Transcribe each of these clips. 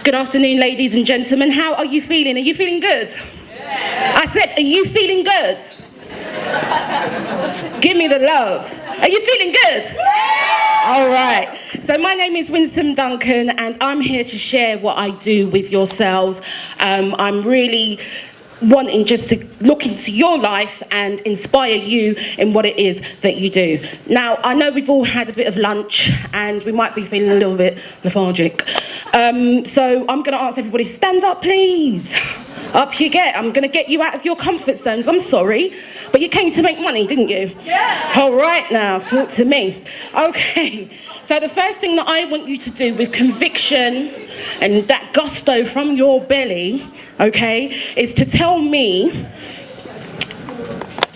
Good afternoon, ladies and gentlemen. How are you feeling? Are you feeling good? Yeah. I said, are you feeling good? Give me the love. Are you feeling good? Yeah. All right. So my name is Winsome Duncan, and I'm here to share what I do with yourselves. I'm really wanting just to look into your life and inspire you in what it is that you do. Now, I know we've all had a bit of lunch and we might be feeling a little bit lethargic. So I'm going to ask everybody, stand up, please. Up you get. I'm going to get you out of your comfort zones. I'm sorry, but you came to make money, didn't you? Yeah. All right, now, talk to me. Okay. So the first thing that I want you to do with conviction and that gusto from your belly, okay, is to tell me,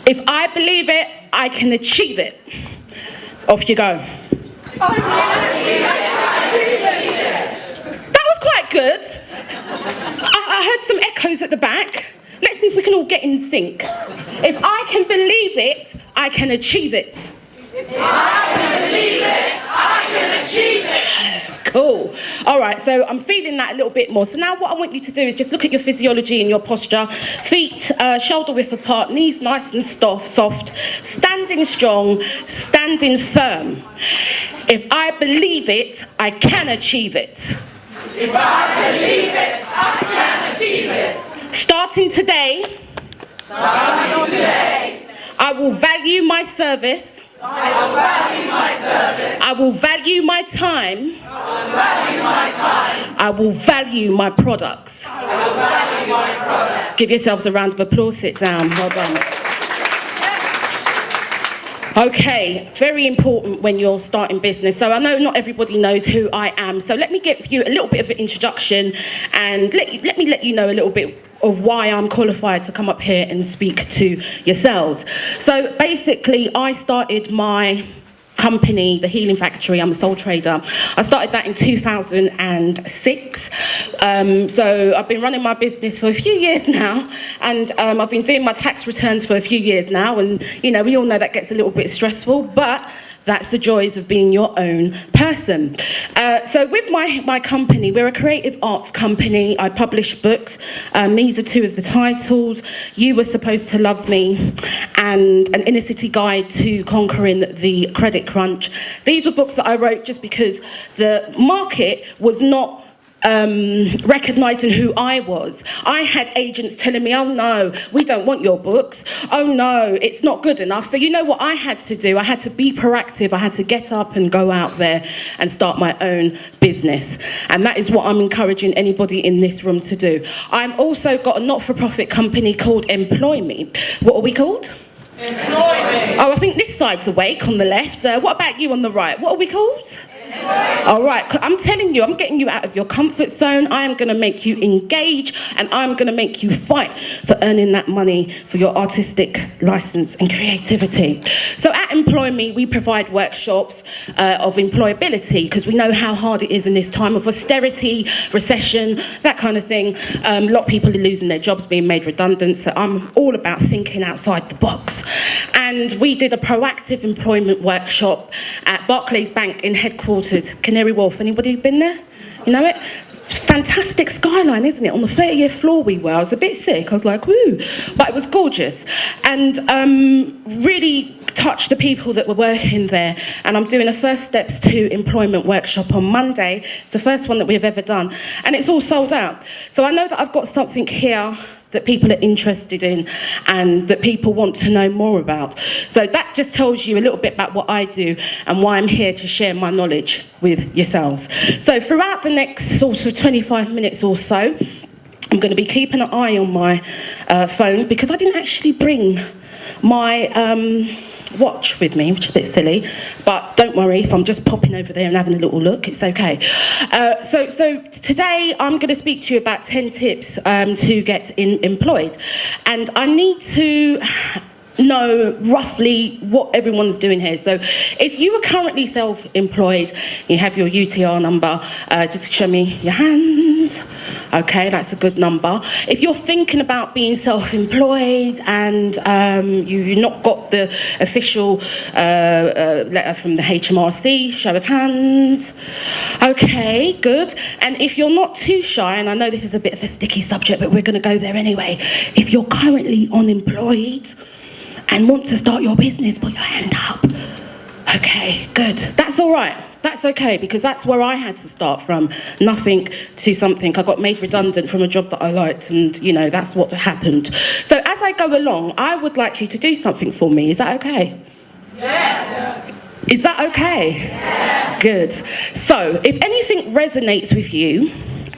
if I believe it, I can achieve it. Off you go. That was quite good. I heard some echoes at the back. Let's see if we can all get in sync. If I can believe it, I can achieve it. If I can believe it, I can achieve it. Cool. All right, so I'm feeling that a little bit more. So now what I want you to do is just look at your physiology and your posture. Feet shoulder width apart, knees nice and soft, standing strong, standing firm. If I believe it, I can achieve it. If I believe it, I can achieve it. Starting today, I will value my service. I will value my service. I will value my time. I will value my time. I will value my products. I will value my products. Give yourselves a round of applause. Sit down. Well done. Okay, very important when you're starting business. So I know not everybody knows who I am. So let me give you a little bit of an introduction and let me let you know a little bit of why I'm qualified to come up here and speak to yourselves. So basically, I started my company, The Healing Factory. I'm a sole trader. I started that in 2006. So I've been running my business for a few years now, and I've been doing my tax returns for a few years now, and you know, we all know that gets a little bit stressful, but that's the joys of being your own person. So with my company, we're a creative arts company. I publish books. These are two of the titles: You Were Supposed to Love Me and An Inner City Guide to Conquering the Credit Crunch. These were books that I wrote just because the market was not recognising who I was. I had agents telling me, oh no, we don't want your books. Oh no, it's not good enough. So you know what I had to do? I had to be proactive. I had to get up and go out there and start my own business. And that is what I'm encouraging anybody in this room to do. I've also got a not-for-profit company called MPLOYME. What are we called? MPLOYME. Oh, I think this side's awake on the left. What about you on the right? What are we called? All right, I'm telling you, I'm getting you out of your comfort zone. I am going to make you engage, and I'm going to make you fight for earning that money for your artistic license and creativity. So at MPLOYME, we provide workshops of employability, because we know how hard it is in this time of austerity, recession, that kind of thing. A lot of people are losing their jobs, being made redundant, so I'm all about thinking outside the box. And we did a proactive employment workshop at Barclays Bank in headquarters, Canary Wharf. Anybody been there? You know it? Fantastic skyline, isn't it? On the 30th floor we were. I was a bit sick. I was like, woo. But it was gorgeous. And really touched the people that were working there. And I'm doing a First Steps to Employment workshop on Monday. It's the first one that we've ever done. And it's all sold out. So I know that I've got something here that people are interested in and that people want to know more about. So that just tells you a little bit about what I do and why I'm here to share my knowledge with yourselves. So throughout the next sort of 25 minutes or so, I'm going to be keeping an eye on my phone, because I didn't actually bring my watch with me, which is a bit silly, but don't worry if I'm just popping over there and having a little look, it's okay. So today I'm going to speak to you about 10 tips to get employed, and I need to know roughly what everyone's doing here. So if you are currently self-employed, you have your UTR number, just show me your hands. Okay, that's a good number. If you're thinking about being self-employed and you've not got the official letter from the HMRC, show of hands. Okay, good. And if you're not too shy, and I know this is a bit of a sticky subject, but we're going to go there anyway. If you're currently unemployed and want to start your business, put your hand up. Okay, good. That's all right. That's okay, because that's where I had to start from. Nothing to something. I got made redundant from a job that I liked, and, you know, that's what happened. So as I go along, I would like you to do something for me. Is that okay? Yes. Is that okay? Yes. Good. So if anything resonates with you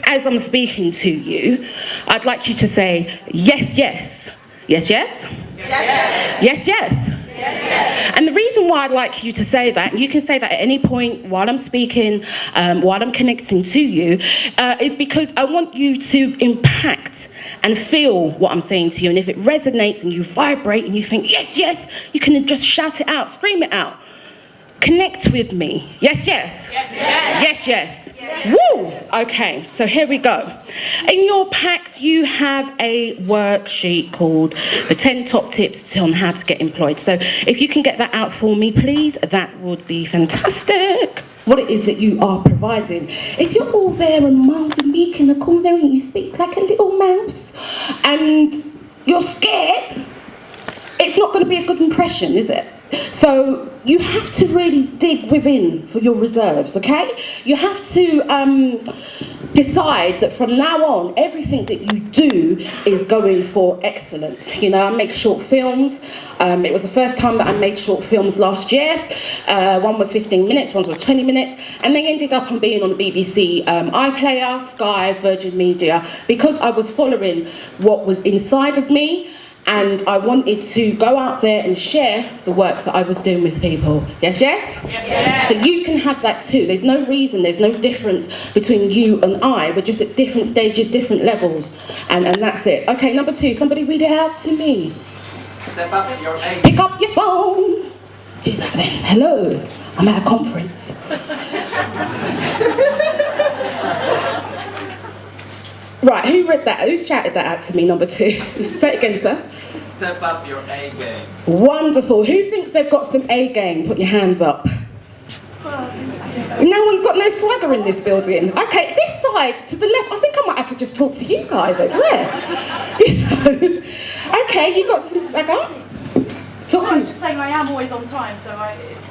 as I'm speaking to you, I'd like you to say, yes, yes. Yes, yes? Yes, yes. Yes, yes. Yes, yes. And the reason why I'd like you to say that, and you can say that at any point while I'm speaking, while I'm connecting to you, is because I want you to impact and feel what I'm saying to you. And if it resonates and you vibrate and you think, yes, yes, you can just shout it out, scream it out. Connect with me. Yes, yes. Yes, yes. Yes, yes. Yes. Woo! Okay, so here we go. In your packs, you have a worksheet called the 10 top tips on how to get employed. So if you can get that out for me, please, that would be fantastic. What it is that you are providing. If you're all there and mild and meek in the corner and you speak like a little mouse and you're scared, it's not going to be a good impression, is it? So you have to really dig within for your reserves, okay? You have to decide that from now on, everything that you do is going for excellence. You know, I make short films. It was the first time that I made short films last year. One was 15 minutes, one was 20 minutes, and they ended up on being on the BBC iPlayer, Sky, Virgin Media, because I was following what was inside of me. And I wanted to go out there and share the work that I was doing with people. Yes, yes? Yes, yes. So you can have that too. There's no reason, there's no difference between you and I. We're just at different stages, different levels. And that's it. Okay, number 2, somebody read it out to me. Step up your A. Pick up your phone. Who's that then? Hello, I'm at a conference. Right, who read that? Who shouted that out to me, number 2? Say it again, sir. Step up your A game. Wonderful. Who thinks they've got some A game? Put your hands up. No one's got no swagger in this building. Okay, this side, to the left, I think I might have to just talk to you guys over there. Okay, you got some swagger? Talk to I me. was just saying I am always on time, so it's appropriate.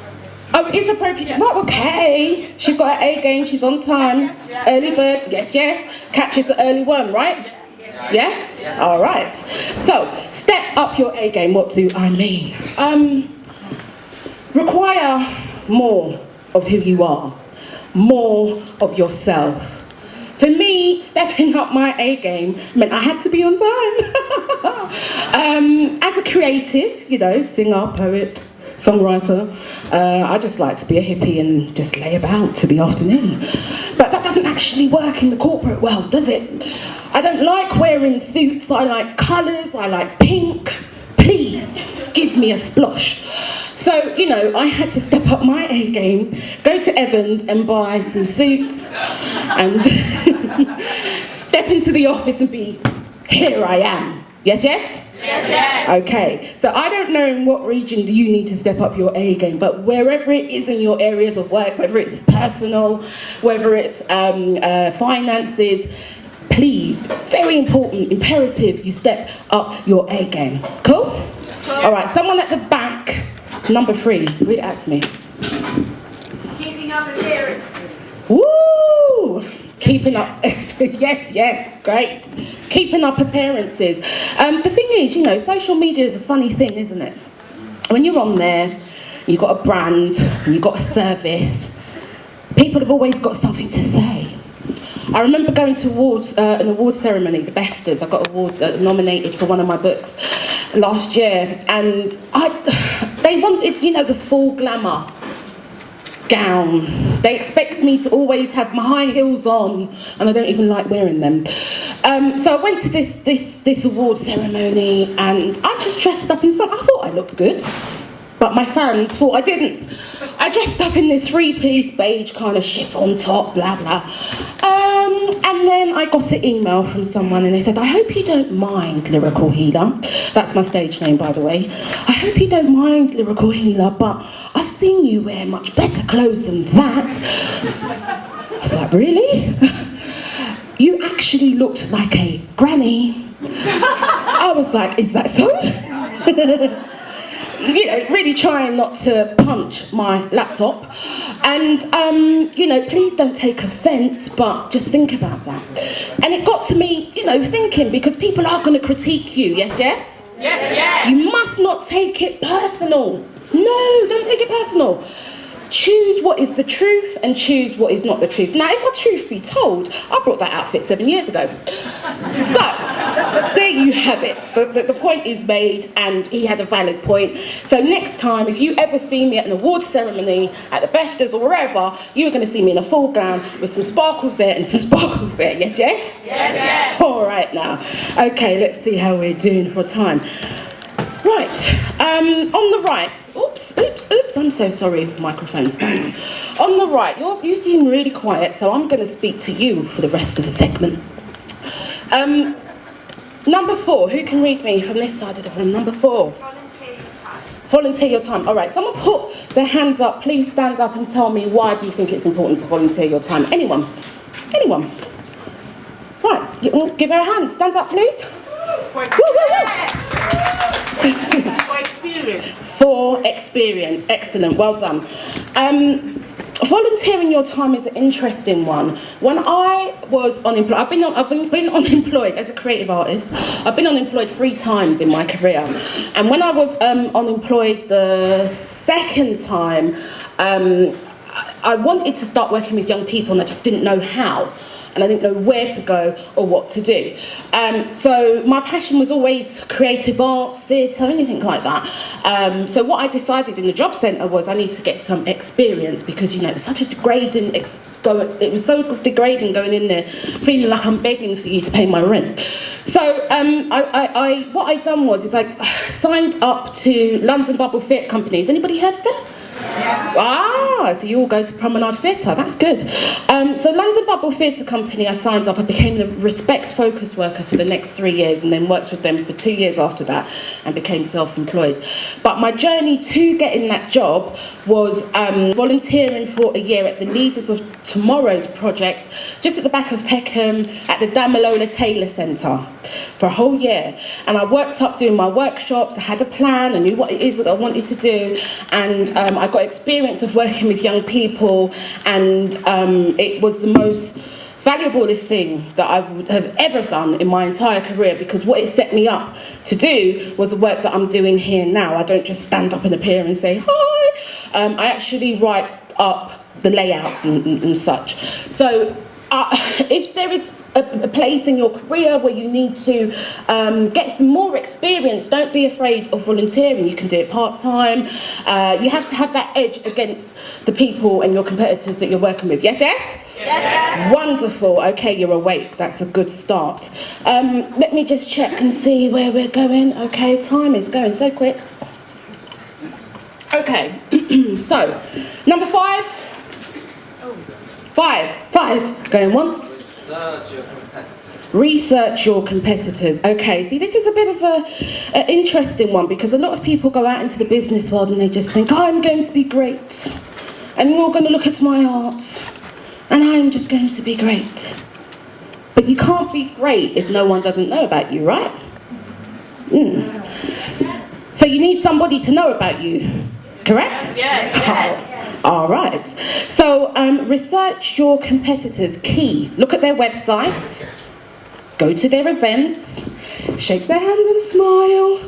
Oh, it is appropriate. Yeah. Right, okay. She's got her A game, she's on time. Yeah. Early bird, yes, yes. Catches the early worm, right? Yes. Yeah? All right. So, step up your A game. What do I mean? Require more of who you are, more of yourself. For me, stepping up my A game meant I had to be on time. As a creative, you know, singer, poet, songwriter, I just like to be a hippie and just lay about to the afternoon. But that doesn't actually work in the corporate world, does it? I don't like wearing suits, I like colours, I like pink. Please, give me a splosh. So, you know, I had to step up my A game, go to Evans and buy some suits and step into the office and be, here I am. Yes, yes? Yes, yes. Okay, so I don't know in what region do you need to step up your A game, but wherever it is in your areas of work, whether it's personal, whether it's finances, please, very important, imperative, you step up your A game. Cool? All right, someone at the back, number 3, read it out to me. Keeping up appearances. Woo! Keeping up, yes, yes, great. Keeping up appearances. The thing is, you know, social media is a funny thing, isn't it? When you're on there, you've got a brand, you've got a service, people have always got something to say. I remember going to an award ceremony, the BAFTAs. I got nominated for one of my books last year, and they wanted, you know, the full glamour gown. They expect me to always have my high heels on, and I don't even like wearing them. So I went to this award ceremony, and I just dressed up in something. I thought I looked good, but my fans thought I didn't. I dressed up in this three-piece beige kind of chiffon top, blah, blah. And then I got an email from someone and they said, I hope you don't mind, Lyrical Healer. That's my stage name, by the way. I hope you don't mind, Lyrical Healer, but I've seen you wear much better clothes than that. I was like, really? You actually looked like a granny. I was like, is that so? You know, really trying not to punch my laptop. And, you know, please don't take offence, but just think about that. And it got to me, you know, thinking, because people are going to critique you, yes, yes? Yes, yes. You must not take it personal. No, don't take it personal. Choose what is the truth and choose what is not the truth. Now, if the truth be told, I brought that outfit 7 years ago. So, there you have it. The point is made, and he had a valid point. So next time, if you ever see me at an awards ceremony, at the BAFTAs or wherever, you're going to see me in a full gown with some sparkles there and some sparkles there. Yes, yes? Yes, yes. All right now. Okay, let's see how we're doing for time. Right, on the right, oops, I'm so sorry, microphone stand. On the right, you seem really quiet, so I'm going to speak to you for the rest of the segment. Number 4, who can read me from this side of the room? Number 4. Volunteer your time. Volunteer your time. All right, someone put their hands up. Please stand up and tell me why do you think it's important to volunteer your time? Anyone? Anyone? Right, you all give her a hand. Stand up, please. For experience. For experience. Excellent. Well done. Volunteering your time is an interesting one. When I was unemployed, I've been unemployed as a creative artist. I've been unemployed 3 times in my career. And when I was unemployed the second time, I wanted to start working with young people and I just didn't know how. And I didn't know where to go or what to do. So my passion was always creative arts, theatre, anything like that. So what I decided in the job centre was I need to get some experience because, you know, it was such a degrading, it was so degrading going in there, feeling like I'm begging for you to pay my rent. So what I done was I signed up to London Bubble Theatre Companies. Anybody heard of them? Yeah. Ah, so you all go to Promenade Theatre, that's good. So London Bubble Theatre Company, I signed up, I became the Respect focus worker for the next 3 years and then worked with them for 2 years after that and became self-employed. But my journey to getting that job was volunteering for a year at the Leaders of Tomorrow's project, just at the back of Peckham at the Damalola Taylor Centre for a whole year. And I worked up doing my workshops, I had a plan, I knew what it is that I wanted to do, and I got experience of working with young people, and it was the most valuablest thing that I would have ever done in my entire career, because what it set me up to do was the work that I'm doing here now. I don't just stand up and appear and say hi. I actually write up the layouts and such. So if there is a place in your career where you need to get some more experience, don't be afraid of volunteering. You can do it part-time. You have to have that edge against the people and your competitors that you're working with. Yes, yes? Yes, yes. Wonderful. Okay, you're awake. That's a good start. Let me just check and see where we're going. Okay, time is going so quick. Okay, so number 5. 5. Going once. Research your competitors. Research your competitors. Okay, see, this is a bit of an interesting one, because a lot of people go out into the business world and they just think, oh, I'm going to be great, and you're all going to look at my art, and I'm just going to be great. But you can't be great if no one doesn't know about you, right? So you need somebody to know about you, correct? Yes, yes. All right. So research your competitors. Key. Look at their websites. Go to their events. Shake their hand and smile.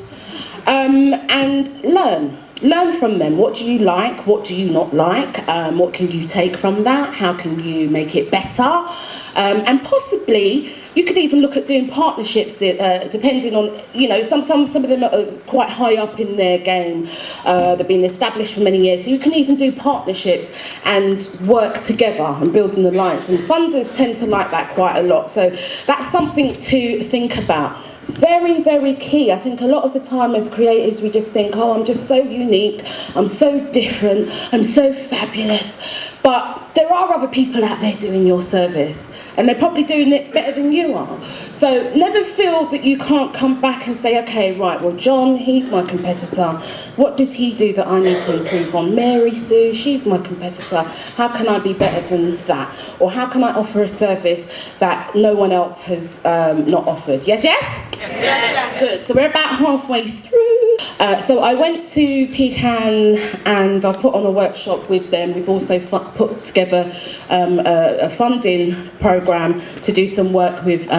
And learn. Learn from them. What do you like? What do you not like? What can you take from that? How can you make it better? And possibly you could even look at doing partnerships, depending on, you know, some of them are quite high up in their game. They've been established for many years. So you can even do partnerships and work together and build an alliance. And funders tend to like that quite a lot. So that's something to think about. Very, very key. I think a lot of the time as creatives we just think, oh, I'm just so unique, I'm so different, I'm so fabulous. But there are other people out there doing your service, and they're probably doing it better than you are. So never feel that you can't come back and say, okay, right, well, John, he's my competitor. What does he do that I need to improve on? Mary Sue, she's my competitor. How can I be better than that? Or how can I offer a service that no one else has not offered? Yes, yes? Yes, yes. Good. So we're about halfway through. So I went to Pecan and I put on a workshop with them. We've also put together a funding program to do some work with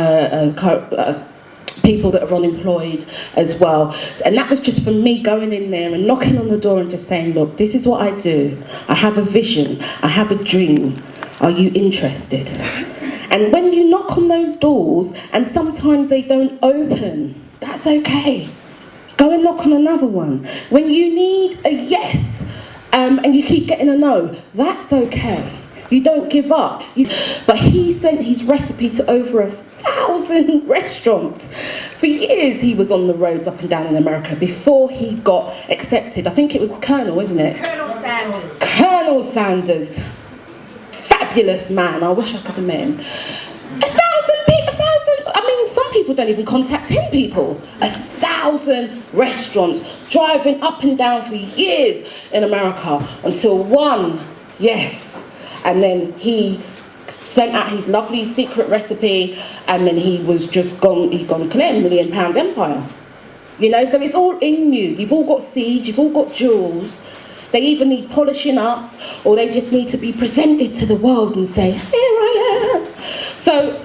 people that are unemployed as well. And that was just from me going in there and knocking on the door and just saying, look, this is what I do. I have a vision. I have a dream. Are you interested? And when you knock on those doors and sometimes they don't open, that's okay. Go and knock on another one. When you need a yes and you keep getting a no, that's okay. You don't give up. But he sent his recipe to over 1,000 restaurants. For years he was on the roads up and down in America before he got accepted. I think it was Colonel, isn't it? Colonel Sanders. Colonel Sanders. Fabulous man. I wish I could have met him. 1,000. I mean, some people don't even contact 10 people. 1,000 restaurants, driving up and down for years in America until one, yes. And then he sent out his lovely secret recipe, and then he was just gone. He's gone clear, £1 million empire. You know, so it's all in you. You've all got seeds. You've all got jewels. They either need polishing up, or they just need to be presented to the world and say, here I am. So,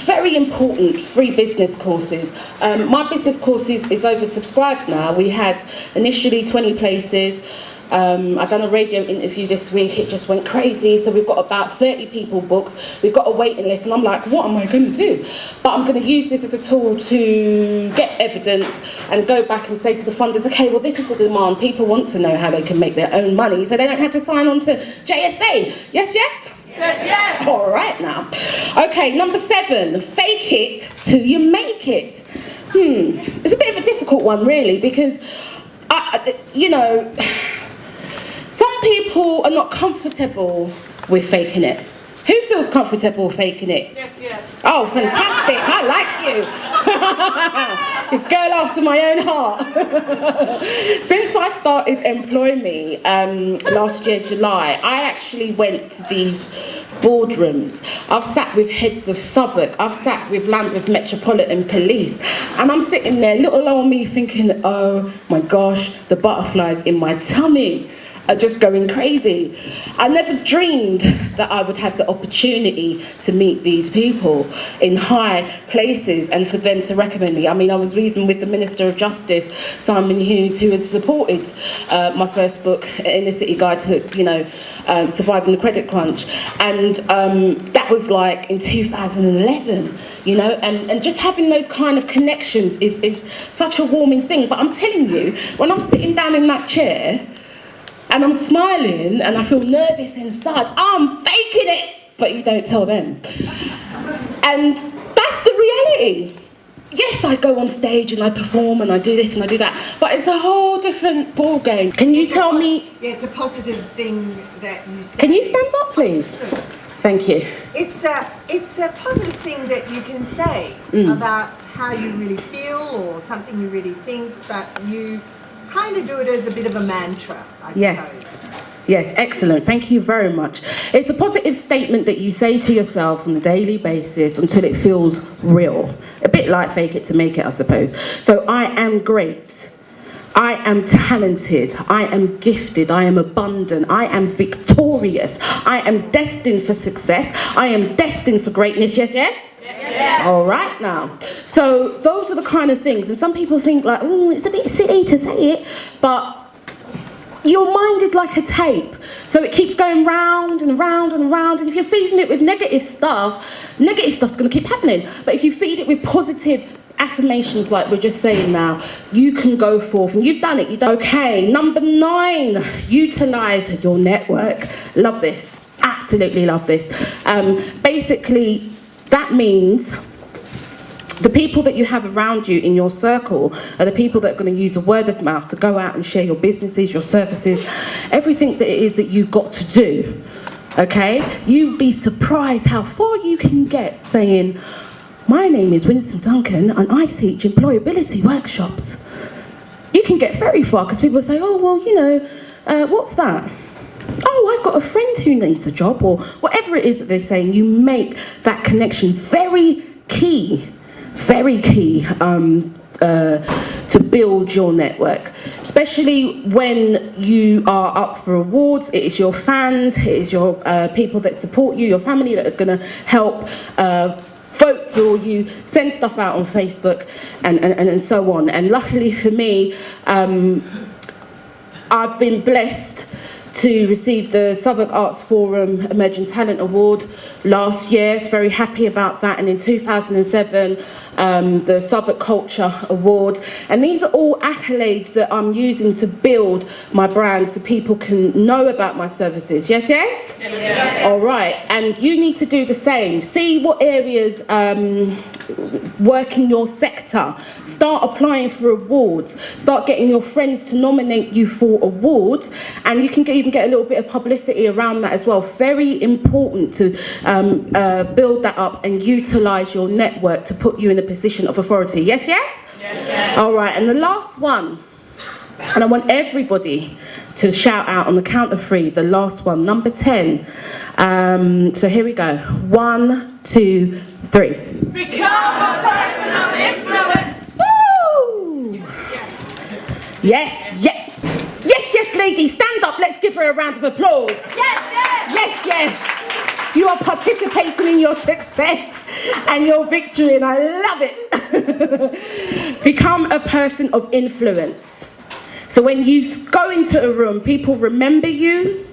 very important free business courses. My business course is oversubscribed now. We had initially 20 places. I've done a radio interview this week, it just went crazy, so we've got about 30 people booked, we've got a waiting list, and I'm like, what am I going to do? But I'm going to use this as a tool to get evidence and go back and say to the funders, okay, well, this is the demand, people want to know how they can make their own money, so they don't have to sign on to JSA. Yes, yes? Yes, yes. All right now. Okay, number 7, fake it till you make it. It's a bit of a difficult one, really, because, you know, some people are not comfortable with faking it. Who feels comfortable faking it? Yes, yes. Oh, fantastic. I like you. Girl after my own heart. Since I started MPLOYME last year, July, I actually went to these boardrooms. I've sat with heads of Southwark. I've sat with Lambeth Metropolitan Police. And I'm sitting there, little old me, thinking, oh my gosh, the butterflies in my tummy are just going crazy. I never dreamed that I would have the opportunity to meet these people in high places and for them to recommend me. I mean, I was reading with the Minister of Justice, Simon Hughes, who has supported my first book, Inner City Guide to, you know, Surviving the Credit Crunch. And that was like in 2011, you know, and just having those kind of connections is such a warming thing. But I'm telling you, when I'm sitting down in that chair, and I'm smiling and I feel nervous inside, I'm faking it, but you don't tell them. And that's the reality. Yes, I go on stage and I perform and I do this and I do that, but it's a whole different ball game. Can you tell me? Yeah, it's a positive thing that you say. Can you stand up, please? Thank you. It's a positive thing that you can say about how you really feel or something you really think, but you kind of do it as a bit of a mantra, I suppose. Yes, excellent. Thank you very much. It's a positive statement that you say to yourself on a daily basis until it feels real. A bit like fake it to make it, I suppose. So I am great. I am talented. I am gifted. I am abundant. I am victorious. I am destined for success. I am destined for greatness. Yes, yes? Yes. All right now. So those are the kind of things, and some people think like, oh, it's a bit silly to say it, but your mind is like a tape, so it keeps going round and round and round, and if you're feeding it with negative stuff's going to keep happening. But if you feed it with positive affirmations like we're just saying now, you can go forth, and you've done it. Okay, number 9, utilize your network. Love this, absolutely love this. Basically, that means The people that you have around you in your circle are the people that are going to use the word of mouth to go out and share your businesses, your services, everything that it is that you've got to do. Okay? You'd be surprised how far you can get saying, my name is Winsome Duncan and I teach employability workshops. You can get very far because people say, oh, well, you know, what's that? Oh, I've got a friend who needs a job, or whatever it is that they're saying. You make that connection very key to build your network, especially when you are up for awards. It is your fans, it is your people that support you, your family that are going to help vote for you, send stuff out on Facebook and so on. And luckily for me, I've been blessed to receive the Southwark Arts Forum Emerging Talent Award last year. Very happy about that. And in 2007, the Southwark Culture Award. And these are all accolades that I'm using to build my brand so people can know about my services. Yes, yes? Yes, yes. All right. And you need to do the same. See what areas work in your sector. Start applying for awards. Start getting your friends to nominate you for awards. And you can even get a little bit of publicity around that as well. Very important to build that up and utilise your network to put you in a position of authority. Yes, yes? Yes, yes. All right, and the last one, and I want everybody to shout out on the count of 3, the last one, number 10. So here we go. 1, 2, 3. Become a person of influence. Woo! Yes, yes. Yes, yes, lady, stand up. Let's give her a round of applause. Yes, yes. Yes, yes. You are participating in your success and your victory, and I love it. Become a person of influence. So when you go into a room, people remember you.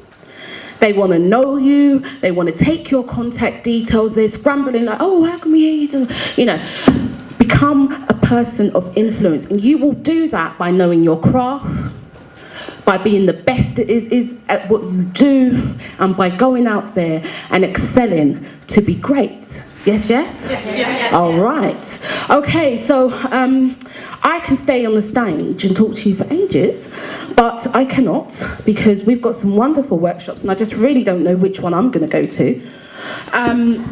They want to know you. They want to take your contact details. They're scrambling like, oh, how can we hear you? You know, become a person of influence. And you will do that by knowing your craft, by being the best it is at what you do, and by going out there and excelling to be great. Yes, yes? Yes, yes. All right. Okay, so I can stay on the stage and talk to you for ages, but I cannot because we've got some wonderful workshops and I just really don't know which one I'm going to go to.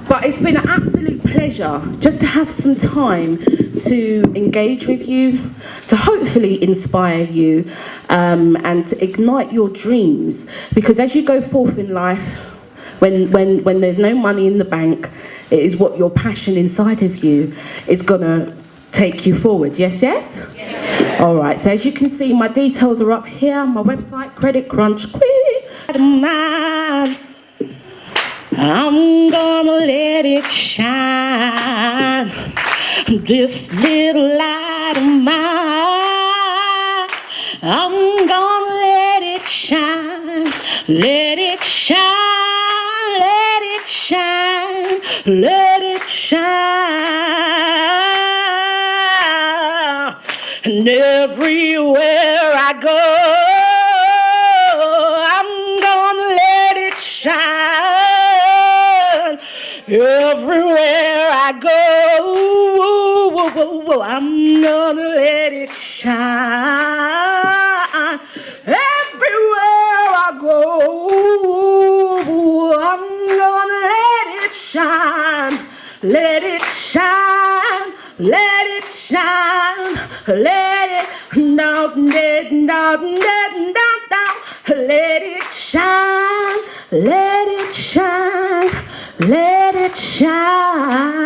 But it's been an absolute pleasure just to have some time to engage with you, to hopefully inspire you, and to ignite your dreams. Because as you go forth in life, when there's no money in the bank, it is what your passion inside of you is gonna take you forward. Yes, yes? Yes. All right, so as you can see, my details are up here, my website, Credit Crunch. I'm gonna let it shine, this little light of mine. I'm gonna let it shine, let it shine, let it shine, let it shine. And everywhere I go, I'm gonna let it shine. Everywhere I go, I'm gonna let it shine. Everywhere I go, I'm gonna let it shine. Let it shine, let it shine, let it down, down, down, down, down. Let it shine, let it shine, let it shine.